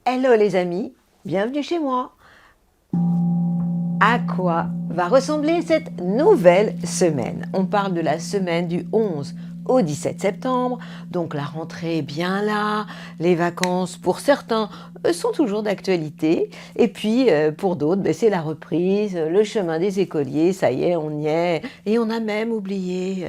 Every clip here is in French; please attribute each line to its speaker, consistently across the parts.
Speaker 1: Hello les amis, bienvenue chez moi. À quoi va ressembler cette nouvelle semaine? On parle de la semaine du 11 au 17 septembre, donc la rentrée est bien là, les vacances pour certains sont toujours d'actualité, et puis pour d'autres c'est la reprise, le chemin des écoliers, ça y est, on y est, et on a même oublié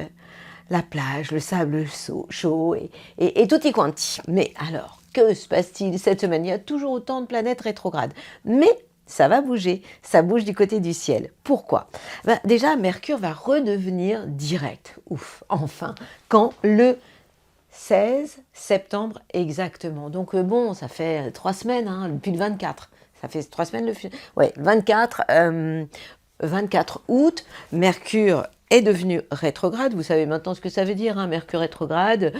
Speaker 1: la plage, le sable chaud et tutti quanti. Mais alors, que se passe-t-il cette semaine? Il y a toujours autant de planètes rétrogrades. Mais ça va bouger, ça bouge du côté du ciel. Pourquoi? Déjà, Mercure va redevenir direct. Ouf, enfin, quand le 16 septembre exactement. Donc bon, ça fait 3 semaines, hein, depuis le 24. Ça fait 3 semaines, ouais, 24 août, Mercure est devenu rétrograde. Vous savez maintenant ce que ça veut dire, hein, Mercure rétrograde.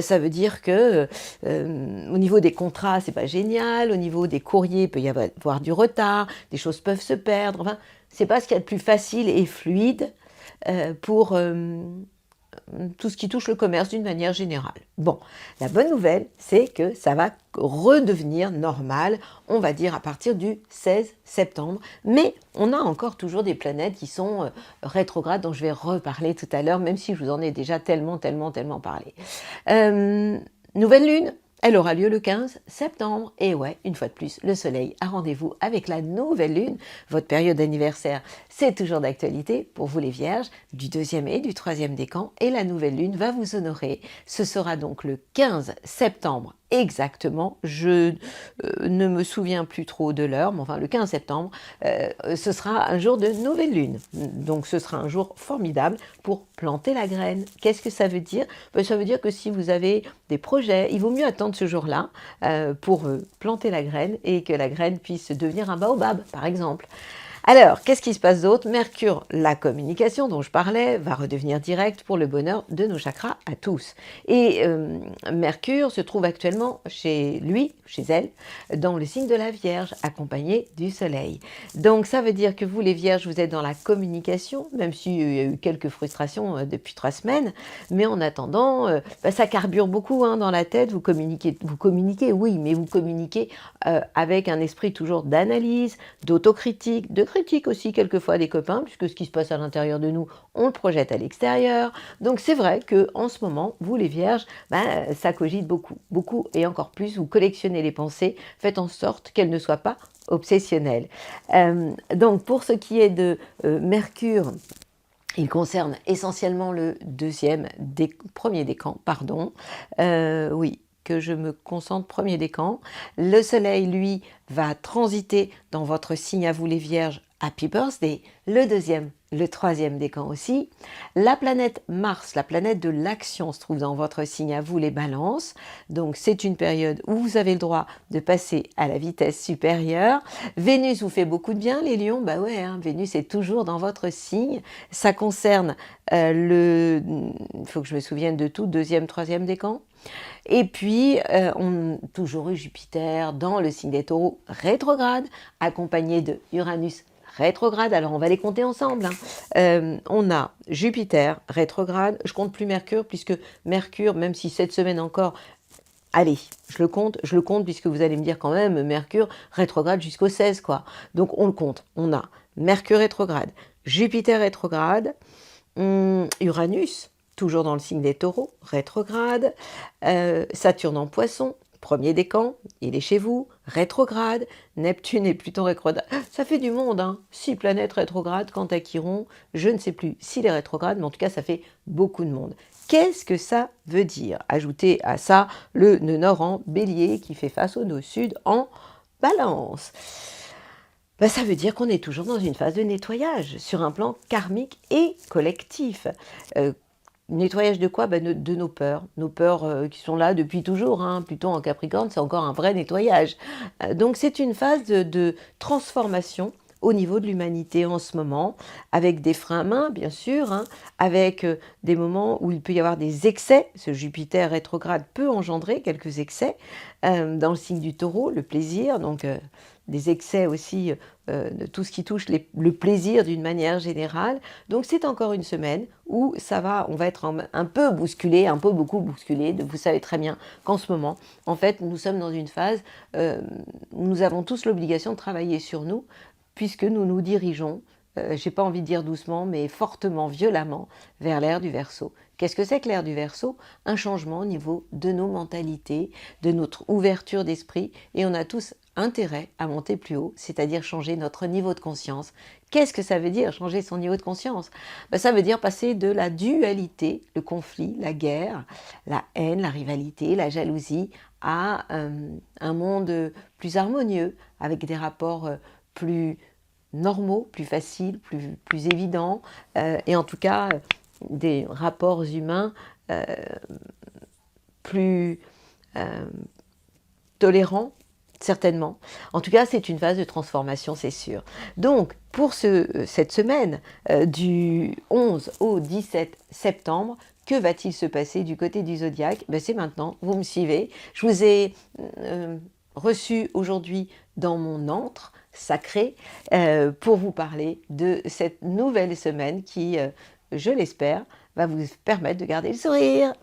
Speaker 1: Ça veut dire que au niveau des contrats, c'est pas génial. Au niveau des courriers, il peut y avoir du retard. Des choses peuvent se perdre. Enfin, c'est pas ce qu'il y a de plus facile et fluide pour tout ce qui touche le commerce d'une manière générale. Bon, la bonne nouvelle, c'est que ça va redevenir normal, on va dire à partir du 16 septembre, mais on a encore toujours des planètes qui sont rétrogrades, dont je vais reparler tout à l'heure, même si je vous en ai déjà tellement parlé. Nouvelle lune, elle aura lieu le 15 septembre. Et ouais, une fois de plus, le soleil a rendez-vous avec la nouvelle lune. Votre période d'anniversaire, c'est toujours d'actualité pour vous les vierges, du 2e et du 3e décan. Et la nouvelle lune va vous honorer. Ce sera donc le 15 septembre exactement. Je ne me souviens plus trop de l'heure, mais enfin le 15 septembre, ce sera un jour de nouvelle lune. Donc ce sera un jour formidable pour planter la graine. Qu'est-ce que ça veut dire? Ça veut dire que si vous avez des projets, il vaut mieux attendre ce jour-là pour planter la graine et que la graine puisse devenir un baobab, par exemple. Alors, qu'est-ce qui se passe d'autre? Mercure, la communication dont je parlais, va redevenir directe pour le bonheur de nos chakras à tous. Et Mercure se trouve actuellement chez lui, chez elle, dans le signe de la Vierge, accompagné du Soleil. Donc ça veut dire que vous, les Vierges, vous êtes dans la communication, même s'il y a eu quelques frustrations depuis 3 semaines, mais en attendant, ça carbure beaucoup dans la tête, vous communiquez, oui, mais vous communiquez avec un esprit toujours d'analyse, d'autocritique, de critique aussi quelquefois des copains, puisque ce qui se passe à l'intérieur de nous, on le projette à l'extérieur. Donc c'est vrai que en ce moment, vous les vierges, ça cogite beaucoup, beaucoup et encore plus, vous collectionnez les pensées, faites en sorte qu'elles ne soient pas obsessionnelles. Donc pour ce qui est de Mercure, il concerne essentiellement le premier décan, pardon. Oui, que je me concentre, premier décan. Le soleil, lui, va transiter dans votre signe à vous les vierges, Happy Birthday, le 3e décan aussi. La planète Mars, la planète de l'action, se trouve dans votre signe à vous les balances. Donc c'est une période où vous avez le droit de passer à la vitesse supérieure. Vénus vous fait beaucoup de bien, les lions. Bah ouais, Vénus est toujours dans votre signe. Ça concerne il faut que je me souvienne de tout, 2e, 3e décan. Et puis, on a toujours eu Jupiter dans le signe des taureaux rétrograde, accompagné de Uranus rétrograde. Alors, on va les compter ensemble. On a Jupiter rétrograde. Je compte plus Mercure, puisque Mercure, même si cette semaine encore, allez, je le compte, puisque vous allez me dire quand même, Mercure rétrograde jusqu'au 16, quoi. Donc, on le compte. On a Mercure rétrograde, Jupiter rétrograde, Uranus, toujours dans le signe des taureaux, rétrograde, Saturne en poisson, premier décan, il est chez vous, rétrograde, Neptune et Pluton rétrograde. Ça fait du monde, 6 planètes rétrogrades, quant à Chiron, je ne sais plus s'il est rétrograde, mais en tout cas ça fait beaucoup de monde. Qu'est-ce que ça veut dire? Ajoutez à ça le nœud nord en bélier qui fait face au nœud sud en balance. Ça veut dire qu'on est toujours dans une phase de nettoyage sur un plan karmique et collectif. Nettoyage de quoi? De nos peurs qui sont là depuis toujours. Pluton en Capricorne, c'est encore un vrai nettoyage. Donc c'est une phase de transformation au niveau de l'humanité en ce moment, avec des freins à main, bien sûr, hein, avec des moments où il peut y avoir des excès. Ce Jupiter rétrograde peut engendrer quelques excès dans le signe du Taureau, le plaisir, donc des excès aussi de tout ce qui touche le plaisir d'une manière générale. Donc c'est encore une semaine où on va être un peu bousculé, un peu beaucoup bousculé. Vous savez très bien qu'en ce moment, en fait, nous sommes dans une phase où nous avons tous l'obligation de travailler sur nous, puisque nous nous dirigeons, j'ai pas envie de dire doucement, mais fortement, violemment, vers l'ère du Verseau. Qu'est-ce que c'est que l'ère du Verseau? Un changement au niveau de nos mentalités, de notre ouverture d'esprit, et on a tous intérêt à monter plus haut, c'est-à-dire changer notre niveau de conscience. Qu'est-ce que ça veut dire, changer son niveau de conscience? Ça veut dire passer de la dualité, le conflit, la guerre, la haine, la rivalité, la jalousie, à un monde plus harmonieux, avec des rapports plus normaux, plus faciles, plus évidents, et en tout cas des rapports humains plus tolérants, certainement. En tout cas, c'est une phase de transformation, c'est sûr. Donc, pour cette semaine, du 11 au 17 septembre, que va-t-il se passer du côté du zodiaque? C'est maintenant, vous me suivez. Je vous ai reçu aujourd'hui dans mon antre sacré pour vous parler de cette nouvelle semaine qui, je l'espère, va vous permettre de garder le sourire.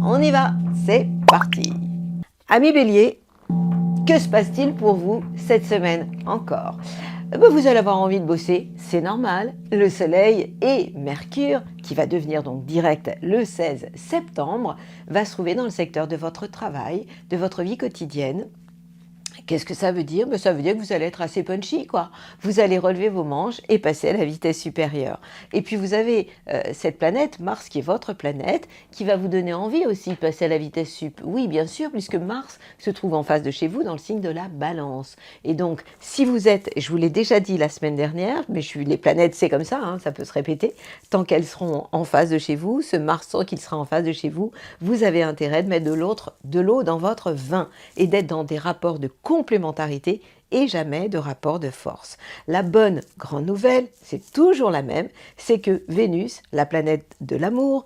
Speaker 1: On y va, c'est parti. Amis Bélier, que se passe-t-il pour vous cette semaine encore? Vous allez avoir envie de bosser, c'est normal. Le Soleil et Mercure, qui va devenir donc direct le 16 septembre, va se trouver dans le secteur de votre travail, de votre vie quotidienne. Qu'est-ce que ça veut dire? Ça veut dire que vous allez être assez punchy, quoi. Vous allez relever vos manches et passer à la vitesse supérieure. Et puis vous avez cette planète, Mars, qui est votre planète, qui va vous donner envie aussi de passer à la vitesse sup. Oui, bien sûr, puisque Mars se trouve en face de chez vous dans le signe de la Balance. Et donc, si vous êtes, je vous l'ai déjà dit la semaine dernière, mais les planètes, c'est comme ça, hein, ça peut se répéter, tant qu'elles seront en face de chez vous, ce Mars, tant qu'il sera en face de chez vous, vous avez intérêt de mettre de l'eau dans votre vin et d'être dans des rapports de complémentarité et jamais de rapport de force. La bonne grande nouvelle, c'est toujours la même, c'est que Vénus, la planète de l'amour,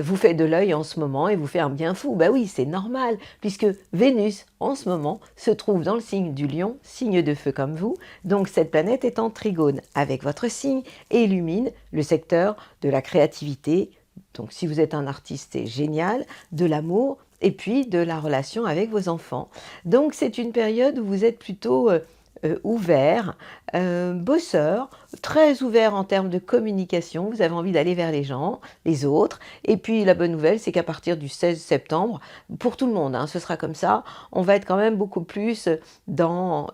Speaker 1: vous fait de l'œil en ce moment et vous fait un bien fou. Oui, c'est normal, puisque Vénus, en ce moment, se trouve dans le signe du Lion, signe de feu comme vous, donc cette planète est en trigone avec votre signe et illumine le secteur de la créativité. Donc si vous êtes un artiste, c'est génial, de l'amour, et puis de la relation avec vos enfants. Donc c'est une période où vous êtes plutôt ouvert, bosseur, très ouvert en termes de communication, vous avez envie d'aller vers les gens, les autres. Et puis la bonne nouvelle, c'est qu'à partir du 16 septembre, pour tout le monde, hein, ce sera comme ça, on va être quand même beaucoup plus dans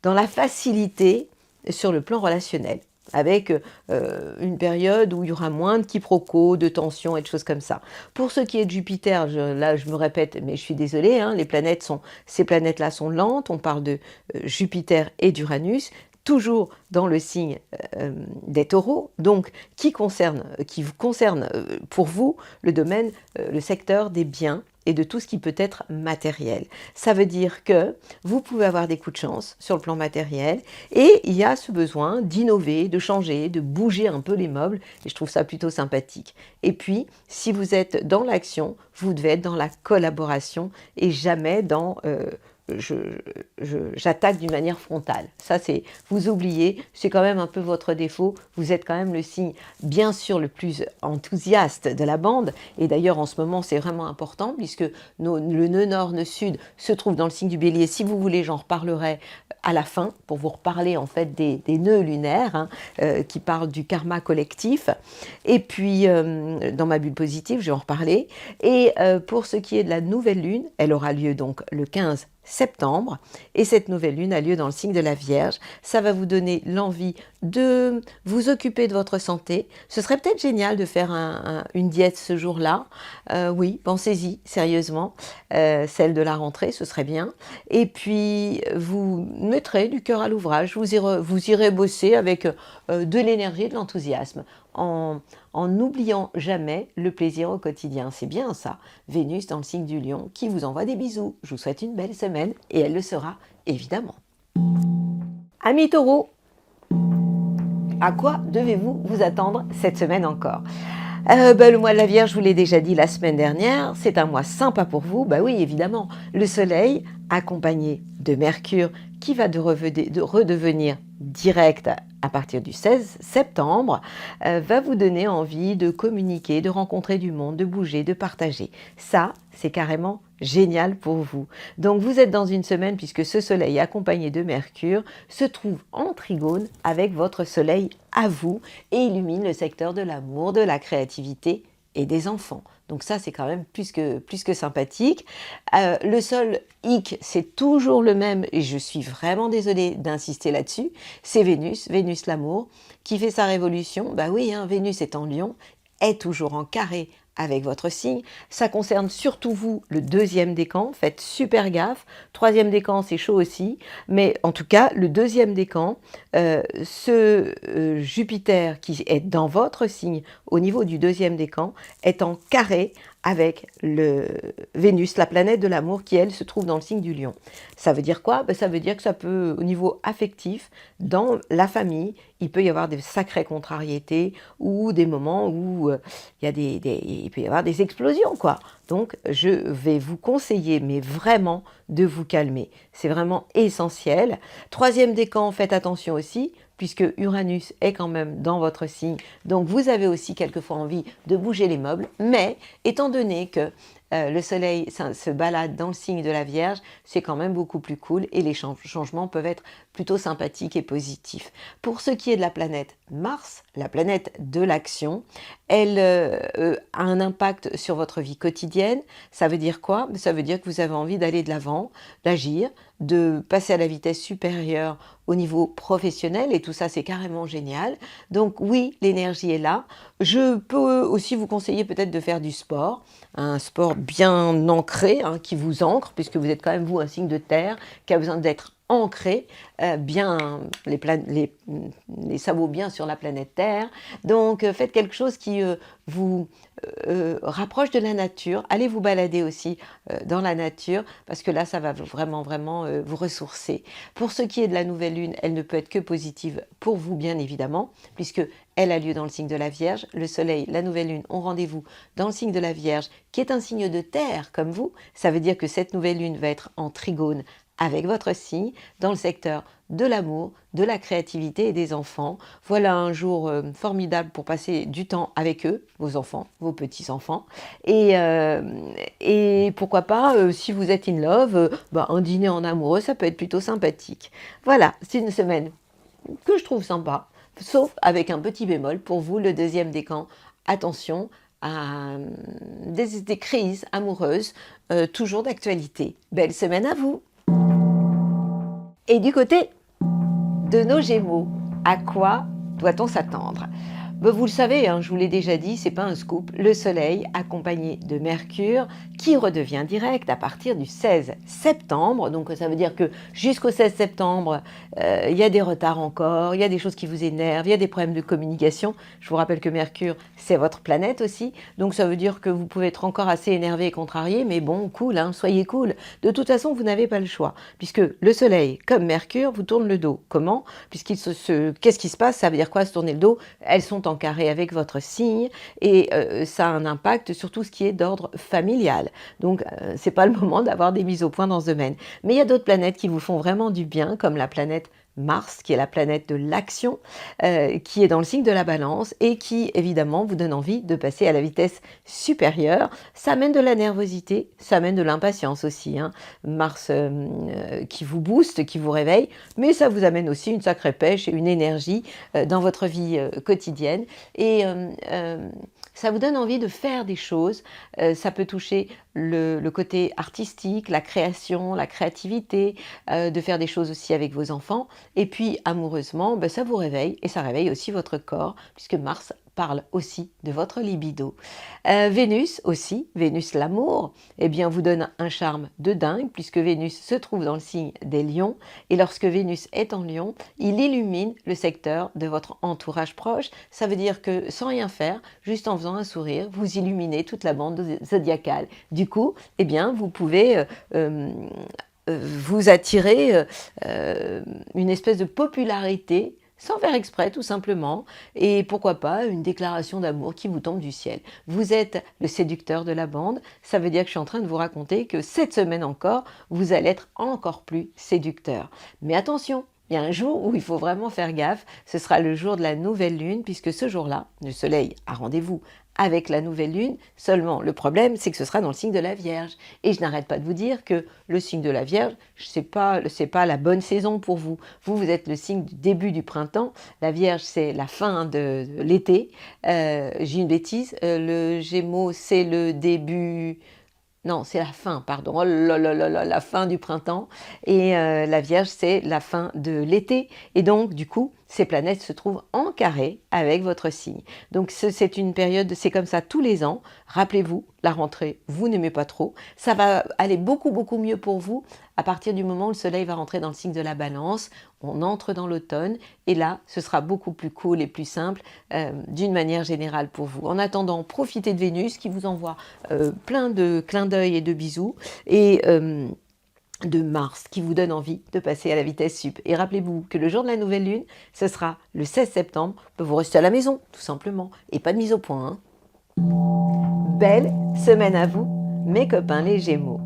Speaker 1: la facilité sur le plan relationnel, avec une période où il y aura moins de quiproquos, de tensions et de choses comme ça. Pour ce qui est de Jupiter, là je me répète, mais je suis désolée, hein, ces planètes-là sont lentes, on parle de Jupiter et d'Uranus, toujours dans le signe des Taureaux, donc qui vous concerne pour vous le domaine, le secteur des biens, et de tout ce qui peut être matériel. Ça veut dire que vous pouvez avoir des coups de chance sur le plan matériel et il y a ce besoin d'innover, de changer, de bouger un peu les meubles et je trouve ça plutôt sympathique. Et puis, si vous êtes dans l'action, vous devez être dans la collaboration et jamais dans j'attaque d'une manière frontale. Ça, vous oubliez, c'est quand même un peu votre défaut. Vous êtes quand même le signe, bien sûr, le plus enthousiaste de la bande. Et d'ailleurs, en ce moment, c'est vraiment important puisque le nœud nord, nœud sud se trouve dans le signe du Bélier. Si vous voulez, j'en reparlerai à la fin pour vous reparler en fait des nœuds lunaires qui parlent du karma collectif. Et puis, dans ma bulle positive, je vais en reparler. Et pour ce qui est de la nouvelle lune, elle aura lieu donc le 15 septembre et cette nouvelle lune a lieu dans le signe de la Vierge. Ça va vous donner l'envie de vous occuper de votre santé. Ce serait peut-être génial de faire une diète ce jour-là. Oui, pensez-y sérieusement. Celle de la rentrée, ce serait bien. Et puis, vous mettrez du cœur à l'ouvrage. Vous irez bosser avec de l'énergie et de l'enthousiasme en n'oubliant jamais le plaisir au quotidien. C'est bien ça. Vénus dans le signe du Lion qui vous envoie des bisous. Je vous souhaite une belle semaine et elle le sera évidemment. Amis taureaux, à quoi devez-vous vous attendre cette semaine encore? Le mois de la Vierge, je vous l'ai déjà dit la semaine dernière, c'est un mois sympa pour vous. Bah oui, évidemment, le Soleil, accompagné de Mercure, qui va de redevenir direct à partir du 16 septembre, va vous donner envie de communiquer, de rencontrer du monde, de bouger, de partager. Ça, c'est carrément génial pour vous. Donc vous êtes dans une semaine puisque ce Soleil accompagné de Mercure se trouve en trigone avec votre Soleil à vous et illumine le secteur de l'amour, de la créativité et des enfants. Donc ça, c'est quand même plus que sympathique. Le seul hic, c'est toujours le même, et je suis vraiment désolée d'insister là-dessus, c'est Vénus, Vénus l'amour, qui fait sa révolution. Bah oui, hein, Vénus est en Lion, est toujours en carré avec votre signe. Ça concerne surtout vous, le deuxième décan. Faites super gaffe. Troisième décan, c'est chaud aussi. Mais en tout cas, le deuxième décan, Jupiter qui est dans votre signe au niveau du deuxième décan est en carré avec le Vénus, la planète de l'amour, qui elle se trouve dans le signe du Lion. Ça veut dire quoi? Ça veut dire que ça peut, au niveau affectif, dans la famille, il peut y avoir des sacrées contrariétés ou des moments où il peut y avoir des explosions, quoi. Donc, je vais vous conseiller, mais vraiment, de vous calmer. C'est vraiment essentiel. Troisième décan, faites attention aussi, puisque Uranus est quand même dans votre signe. Donc, vous avez aussi quelquefois envie de bouger les meubles. Mais, étant donné que le Soleil se balade dans le signe de la Vierge, c'est quand même beaucoup plus cool et les changements peuvent être plutôt sympathiques et positifs. Pour ce qui est de la planète Mars, la planète de l'action, elle a un impact sur votre vie quotidienne. Ça veut dire quoi? Ça veut dire que vous avez envie d'aller de l'avant, d'agir, de passer à la vitesse supérieure au niveau professionnel, et tout ça, c'est carrément génial. Donc oui, l'énergie est là. Je peux aussi vous conseiller peut-être de faire du sport, un sport bien ancré, hein, qui vous ancre, puisque vous êtes quand même, vous, un signe de terre, qui a besoin d'être ancré, bien les sabots bien sur la planète Terre. Donc faites quelque chose qui vous rapproche de la nature. Allez vous balader aussi dans la nature, parce que là, ça va vraiment vous ressourcer. Pour ce qui est de la nouvelle lune, elle ne peut être que positive pour vous, bien évidemment, puisque elle a lieu dans le signe de la Vierge. Le Soleil, la nouvelle lune ont rendez-vous dans le signe de la Vierge, qui est un signe de terre comme vous. Ça veut dire que cette nouvelle lune va être en trigone avec votre signe, dans le secteur de l'amour, de la créativité et des enfants. Voilà un jour formidable pour passer du temps avec eux, vos enfants, vos petits-enfants. Et pourquoi pas, si vous êtes in love, un dîner en amoureux, ça peut être plutôt sympathique. Voilà, c'est une semaine que je trouve sympa, sauf avec un petit bémol pour vous, le deuxième décan. Attention à des crises amoureuses, toujours d'actualité. Belle semaine à vous! Et du côté de nos Gémeaux, à quoi doit-on s'attendre? Vous le savez, hein, je vous l'ai déjà dit, c'est pas un scoop. Le Soleil, accompagné de Mercure, qui redevient direct à partir du 16 septembre. Donc ça veut dire que jusqu'au 16 septembre, il y a des retards encore, il y a des choses qui vous énervent, il y a des problèmes de communication. Je vous rappelle que Mercure, c'est votre planète aussi. Donc ça veut dire que vous pouvez être encore assez énervé et contrarié, mais bon, cool, hein, soyez cool. De toute façon, vous n'avez pas le choix, puisque le Soleil, comme Mercure, vous tourne le dos. Comment? Qu'est-ce qui se passe? Ça veut dire quoi, se tourner le dos? Elles sont en carré avec votre signe, et ça a un impact sur tout ce qui est d'ordre familial. Donc c'est pas le moment d'avoir des mises au point dans ce domaine. Mais il y a d'autres planètes qui vous font vraiment du bien, comme la planète Mars, qui est la planète de l'action, qui est dans le signe de la Balance et qui, évidemment, vous donne envie de passer à la vitesse supérieure. Ça amène de la nervosité, ça amène de l'impatience aussi, hein. Mars qui vous booste, qui vous réveille, mais ça vous amène aussi une sacrée pêche et une énergie dans votre vie quotidienne. Et ça vous donne envie de faire des choses. Ça peut toucher le côté artistique, la création, la créativité, de faire des choses aussi avec vos enfants. Et puis, amoureusement, ça vous réveille, et ça réveille aussi votre corps, puisque Mars parle aussi de votre libido. Vénus aussi, Vénus l'amour, eh bien vous donne un charme de dingue, puisque Vénus se trouve dans le signe des Lions, et lorsque Vénus est en Lion, il illumine le secteur de votre entourage proche. Ça veut dire que sans rien faire, juste en faisant un sourire, vous illuminez toute la bande zodiacale. Du coup, eh bien, vous pouvez vous attirer une espèce de popularité sans faire exprès tout simplement, et pourquoi pas une déclaration d'amour qui vous tombe du ciel. Vous êtes le séducteur de la bande, ça veut dire que je suis en train de vous raconter que cette semaine encore, vous allez être encore plus séducteur. Mais attention, il y a un jour où il faut vraiment faire gaffe, ce sera le jour de la nouvelle lune, puisque ce jour-là, le soleil a rendez-vous avec la nouvelle lune, seulement le problème c'est que ce sera dans le signe de la Vierge. Et je n'arrête pas de vous dire que le signe de la Vierge, c'est pas la bonne saison pour vous. Vous êtes le signe du début du printemps, la Vierge c'est la fin de l'été, j'ai une bêtise, le Gémeaux c'est le début... Non, c'est la fin, pardon. Oh là là là là, la fin du printemps. Et la Vierge, c'est la fin de l'été. Et donc, du coup, ces planètes se trouvent en carré avec votre signe. Donc, c'est une période, c'est comme ça tous les ans. Rappelez-vous, la rentrée, vous n'aimez pas trop. Ça va aller beaucoup, beaucoup mieux pour vous à partir du moment où le soleil va rentrer dans le signe de la Balance. On entre dans l'automne et là, ce sera beaucoup plus cool et plus simple d'une manière générale pour vous. En attendant, profitez de Vénus qui vous envoie plein de clins d'œil et de bisous et de Mars qui vous donne envie de passer à la vitesse sup. Et rappelez-vous que le jour de la nouvelle lune, ce sera le 16 septembre. Vous restez à la maison, tout simplement, et pas de mise au point. Hein. Belle semaine à vous, mes copains les Gémeaux.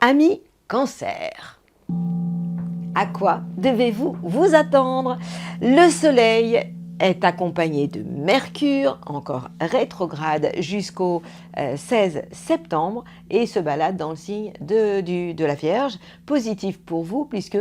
Speaker 1: Amis Cancer. À quoi devez-vous vous attendre? Le soleil est accompagné de Mercure, encore rétrograde jusqu'au 16 septembre, et se balade dans le signe de la Vierge. Positif pour vous, puisque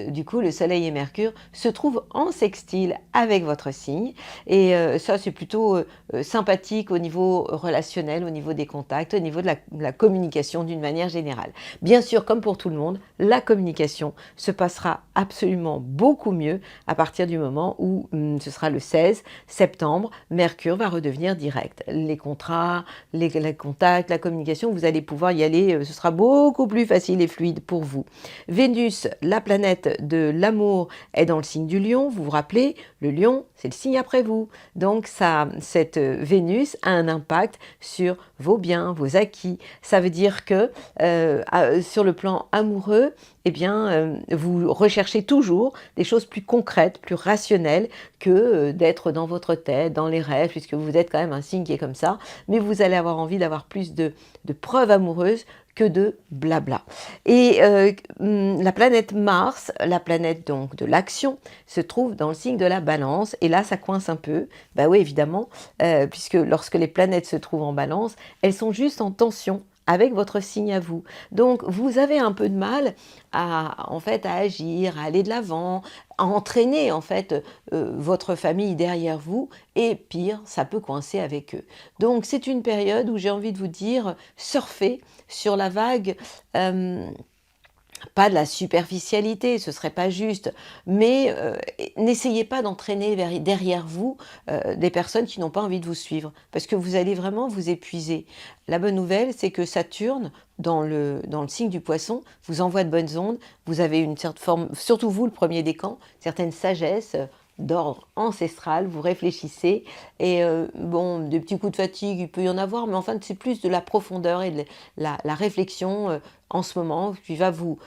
Speaker 1: du coup le Soleil et Mercure se trouvent en sextile avec votre signe. Et ça c'est plutôt sympathique au niveau relationnel, au niveau des contacts, au niveau de la communication d'une manière générale. Bien sûr, comme pour tout le monde, la communication se passera absolument beaucoup mieux à partir du moment où ce sera le 16 septembre, Mercure va redevenir direct. Les contrats, les contacts, la communication, vous allez pouvoir y aller, ce sera beaucoup plus facile et fluide pour vous. Vénus, la planète de l'amour, est dans le signe du Lion. Vous vous rappelez, le Lion, c'est le signe après vous. Donc cette Vénus a un impact sur vos biens, vos acquis. Ça veut dire que sur le plan amoureux, eh bien, vous recherchez toujours des choses plus concrètes, plus rationnelles que d'être dans votre tête, dans les rêves, puisque vous êtes quand même un signe qui est comme ça. Mais vous allez avoir envie d'avoir plus de preuves amoureuses que de blabla. Et la planète Mars, la planète donc de l'action, se trouve dans le signe de la Balance. Et là, ça coince un peu. Ben oui, évidemment, puisque lorsque les planètes se trouvent en Balance, elles sont juste en tension avec votre signe à vous. Donc, vous avez un peu de mal à agir, à aller de l'avant, à entraîner en fait votre famille derrière vous, et pire, ça peut coincer avec eux. Donc, c'est une période où j'ai envie de vous dire, surfez sur la vague. Pas de la superficialité, ce serait pas juste, mais n'essayez pas d'entraîner derrière vous des personnes qui n'ont pas envie de vous suivre, parce que vous allez vraiment vous épuiser. La bonne nouvelle, c'est que Saturne, dans le signe du Poisson, vous envoie de bonnes ondes, vous avez une certaine forme, surtout vous, le premier décan, certaine sagesse, d'ordre ancestral, vous réfléchissez, et bon, des petits coups de fatigue, il peut y en avoir, mais enfin, c'est plus de la profondeur et de la réflexion en ce moment, qui va vous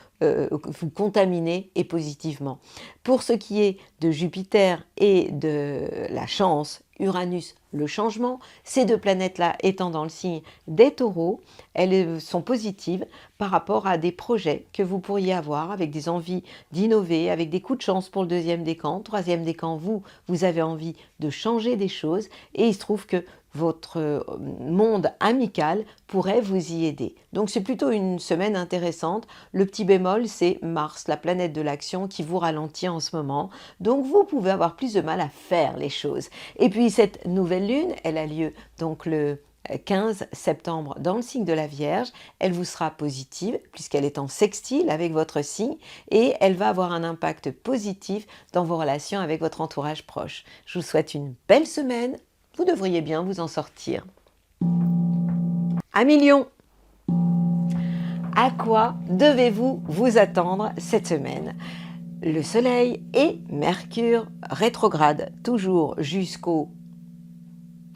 Speaker 1: contaminer et positivement. Pour ce qui est de Jupiter et de la chance, Uranus, le changement, ces deux planètes-là étant dans le signe des Taureaux, elles sont positives par rapport à des projets que vous pourriez avoir avec des envies d'innover, avec des coups de chance pour le deuxième décan. Troisième décan, vous avez envie de changer des choses, et il se trouve que votre monde amical pourrait vous y aider. Donc c'est plutôt une semaine intéressante. Le petit bémol, c'est Mars, la planète de l'action, qui vous ralentit en ce moment. Donc vous pouvez avoir plus de mal à faire les choses. Et puis cette nouvelle lune, elle a lieu donc le 15 septembre dans le signe de la Vierge. Elle vous sera positive puisqu'elle est en sextile avec votre signe, et elle va avoir un impact positif dans vos relations avec votre entourage proche. Je vous souhaite une belle semaine. Vous devriez bien vous en sortir. Amis Lions, à quoi devez-vous vous attendre cette semaine? Le Soleil et Mercure rétrograde, toujours jusqu'au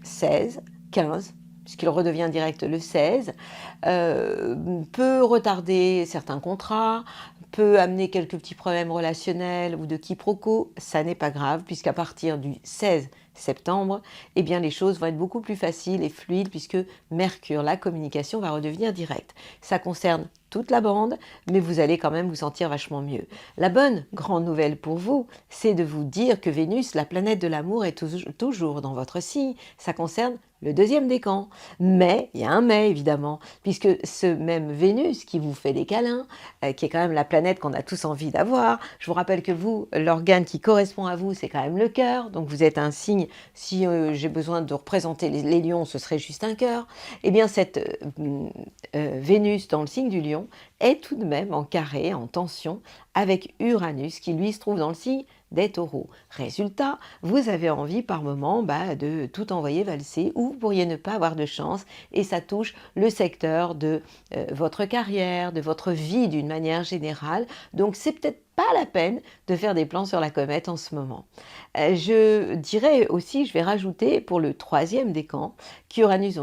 Speaker 1: 16, 15, puisqu'il redevient direct le 16, peut retarder certains contrats, peut amener quelques petits problèmes relationnels ou de quiproquos. Ça n'est pas grave, puisqu'à partir du 16 septembre, eh bien les choses vont être beaucoup plus faciles et fluides, puisque Mercure, la communication, va redevenir directe. Ça concerne toute la bande, mais vous allez quand même vous sentir vachement mieux. La bonne grande nouvelle pour vous, c'est de vous dire que Vénus, la planète de l'amour, est toujours dans votre signe. Ça concerne le deuxième décan. Mais, il y a un mais évidemment, puisque ce même Vénus qui vous fait des câlins, qui est quand même la planète qu'on a tous envie d'avoir, je vous rappelle que vous, l'organe qui correspond à vous, c'est quand même le cœur, donc vous êtes un signe, si j'ai besoin de représenter les lions, ce serait juste un cœur, eh bien cette Vénus dans le signe du lion est tout de même en carré, en tension, avec Uranus qui lui se trouve dans le signe des taureaux. Résultat, vous avez envie par moment de tout envoyer valser, ou vous pourriez ne pas avoir de chance, et ça touche le secteur de votre carrière, de votre vie d'une manière générale. Donc c'est peut-être pas la peine de faire des plans sur la comète en ce moment. Je dirais aussi, je vais rajouter pour le troisième décan, qu'Uranus,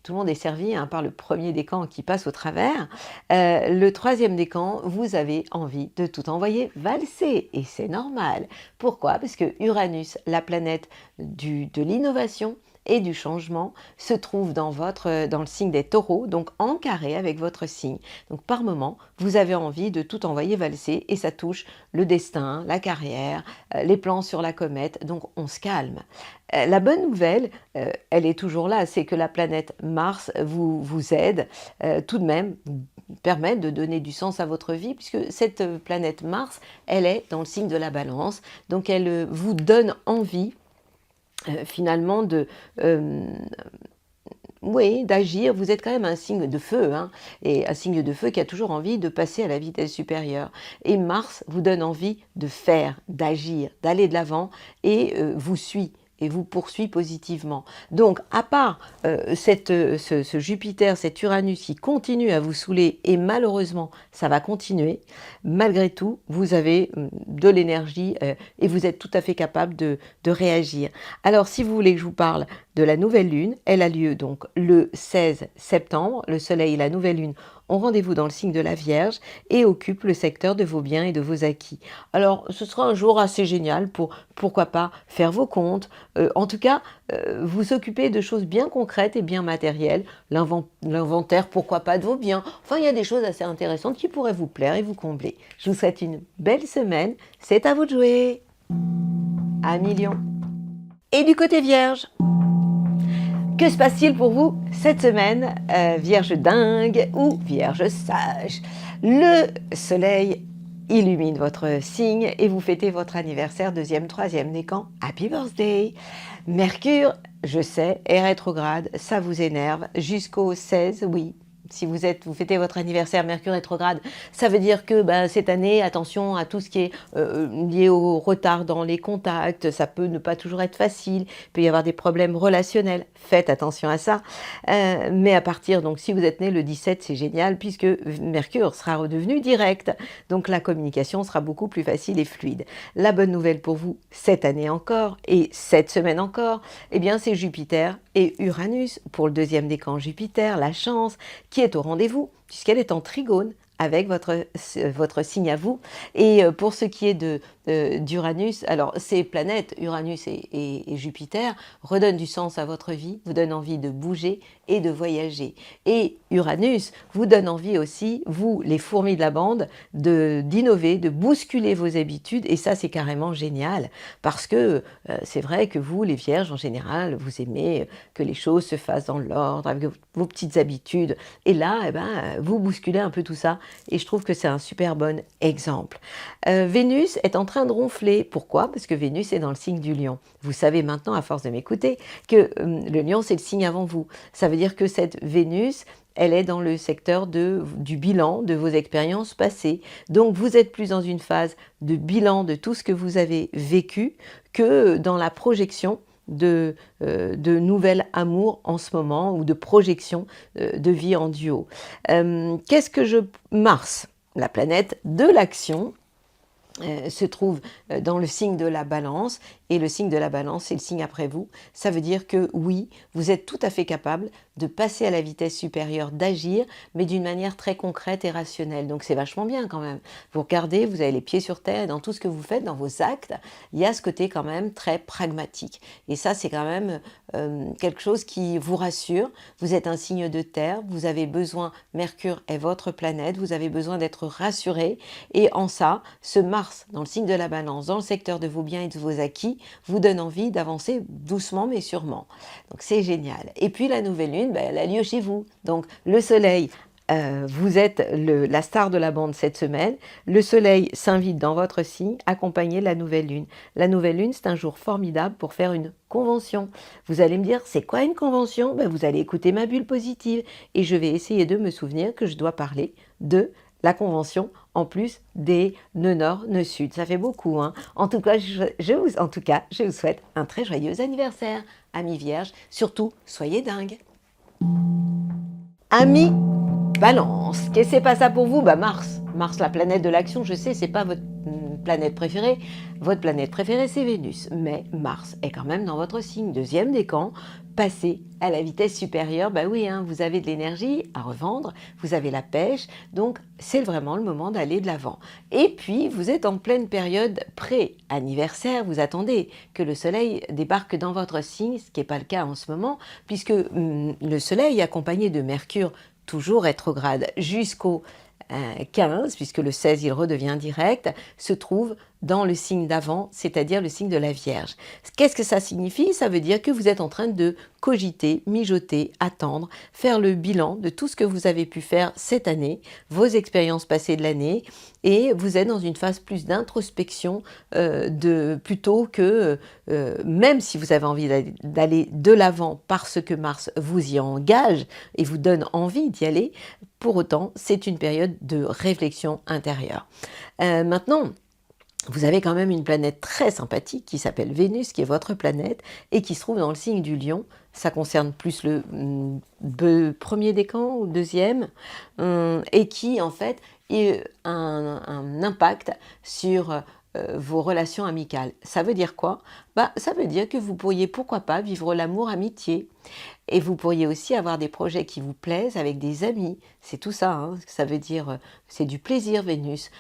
Speaker 1: tout le monde est servi par le premier décan qui passe au travers. Le troisième décan, vous avez envie de tout envoyer valser, et c'est normal. Pourquoi? Parce que Uranus, la planète de l'innovation et du changement, se trouve dans le signe des taureaux, donc en carré avec votre signe. Donc par moment, vous avez envie de tout envoyer valser, et ça touche le destin, la carrière, les plans sur la comète, donc on se calme. La bonne nouvelle, elle est toujours là, c'est que la planète Mars vous aide tout de même, permet de donner du sens à votre vie, puisque cette planète Mars, elle est dans le signe de la Balance, donc elle vous donne envie finalement d'agir. Vous êtes quand même un signe de feu, et un signe de feu qui a toujours envie de passer à la vitesse supérieure. Et Mars vous donne envie de faire, d'agir, d'aller de l'avant, et vous suit et vous poursuit positivement. Donc, à part ce Jupiter, cet Uranus qui continue à vous saouler, et malheureusement, ça va continuer, malgré tout, vous avez de l'énergie et vous êtes tout à fait capable de réagir. Alors, si vous voulez que je vous parle de la nouvelle lune, elle a lieu donc le 16 septembre. Le soleil et la nouvelle lune ont rendez-vous dans le signe de la Vierge et occupent le secteur de vos biens et de vos acquis. Alors, ce sera un jour assez génial pour, pourquoi pas, faire vos comptes, en tout cas, vous occuper de choses bien concrètes et bien matérielles, l'inventaire, pourquoi pas, de vos biens. Enfin, il y a des choses assez intéressantes qui pourraient vous plaire et vous combler. Je vous souhaite une belle semaine. C'est à vous de jouer. À millions. Et du côté Vierge, que se passe-t-il pour vous cette semaine, Vierge dingue ou Vierge sage? Le soleil illumine votre signe et vous fêtez votre anniversaire, deuxième, troisième décan. Happy birthday! Mercure, je sais, est rétrograde, ça vous énerve jusqu'au 16, oui. Si vous fêtez votre anniversaire, Mercure rétrograde, ça veut dire que cette année, attention à tout ce qui est lié au retard dans les contacts, ça peut ne pas toujours être facile, il peut y avoir des problèmes relationnels, faites attention à ça. Mais à partir, donc si vous êtes né le 17, c'est génial, puisque Mercure sera redevenu direct, donc la communication sera beaucoup plus facile et fluide. La bonne nouvelle pour vous, cette année encore, et cette semaine encore, eh bien c'est Jupiter et Uranus, pour le deuxième décan Jupiter, la chance, qui est au rendez-vous, puisqu'elle est en trigone avec votre signe à vous. Et pour ce qui est d'Uranus, alors ces planètes, Uranus et Jupiter, redonnent du sens à votre vie, vous donnent envie de bouger et de voyager. Et Uranus vous donne envie aussi, vous, les fourmis de la bande, d'innover, de bousculer vos habitudes, et ça c'est carrément génial, parce que c'est vrai que vous, les Vierges en général, vous aimez que les choses se fassent dans l'ordre, avec vos petites habitudes, et là, vous bousculez un peu tout ça, et je trouve que c'est un super bon exemple. Vénus est en train de ronfler. Pourquoi? Parce que Vénus est dans le signe du Lion. Vous savez maintenant, à force de m'écouter, que le Lion, c'est le signe avant vous. Ça veut dire que cette Vénus, elle est dans le secteur du bilan de vos expériences passées. Donc, vous êtes plus dans une phase de bilan de tout ce que vous avez vécu que dans la projection de nouvel amour en ce moment, ou de projection de vie en duo. Mars, la planète de l'action, se trouve dans le signe de la Balance, et le signe de la balance, c'est le signe après vous. Ça veut dire que oui, vous êtes tout à fait capable de passer à la vitesse supérieure, d'agir, mais d'une manière très concrète et rationnelle. Donc c'est vachement bien quand même. Vous regardez, vous avez les pieds sur terre et dans tout ce que vous faites, dans vos actes, il y a ce côté quand même très pragmatique. Et ça, c'est quand même quelque chose qui vous rassure. Vous êtes un signe de terre, vous avez besoin, Mercure est votre planète, vous avez besoin d'être rassuré. Et en ça, ce Mars, dans le signe de la balance, dans le secteur de vos biens et de vos acquis, vous donne envie d'avancer doucement mais sûrement. Donc c'est génial. Et puis la nouvelle lune, elle a lieu chez vous. Donc le soleil, vous êtes la star de la bande cette semaine. Le soleil s'invite dans votre signe, accompagné de la nouvelle lune. La nouvelle lune, c'est un jour formidable pour faire une convention. Vous allez me dire, c'est quoi une convention? Vous allez écouter ma bulle positive et je vais essayer de me souvenir que je dois parler de la convention en plus des nœuds nord, nœuds sud. Ça fait beaucoup, hein. En tout cas, je vous souhaite un très joyeux anniversaire, amis vierges. Surtout, soyez dingues. Amis Balance, qu'est-ce que c'est pas ça pour vous? Mars. Mars, la planète de l'action, je sais, c'est pas votre planète préférée. Votre planète préférée, c'est Vénus. Mais Mars est quand même dans votre signe. Deuxième décan, passez à la vitesse supérieure. Oui, hein, vous avez de l'énergie à revendre, vous avez la pêche, donc c'est vraiment le moment d'aller de l'avant. Et puis, vous êtes en pleine période pré-anniversaire. Vous attendez que le soleil débarque dans votre signe, ce qui n'est pas le cas en ce moment, puisque le soleil, accompagné de Mercure, toujours rétrograde jusqu'au 15, puisque le 16 il redevient direct, se trouve dans le signe d'avant, c'est-à-dire le signe de la Vierge. Qu'est-ce que ça signifie? Ça veut dire que vous êtes en train de cogiter, mijoter, attendre, faire le bilan de tout ce que vous avez pu faire cette année, vos expériences passées de l'année, et vous êtes dans une phase plus d'introspection plutôt que, même si vous avez envie d'aller de l'avant parce que Mars vous y engage et vous donne envie d'y aller, pour autant, c'est une période de réflexion intérieure. Maintenant, vous avez quand même une planète très sympathique qui s'appelle Vénus, qui est votre planète, et qui se trouve dans le signe du Lion. Ça concerne plus le premier décan ou deuxième, et qui en fait a un impact sur vos relations amicales. Ça veut dire quoi? Ça veut dire que vous pourriez, pourquoi pas, vivre l'amour-amitié. Et vous pourriez aussi avoir des projets qui vous plaisent avec des amis. C'est tout ça, hein. Ça veut dire, c'est du plaisir, Vénus,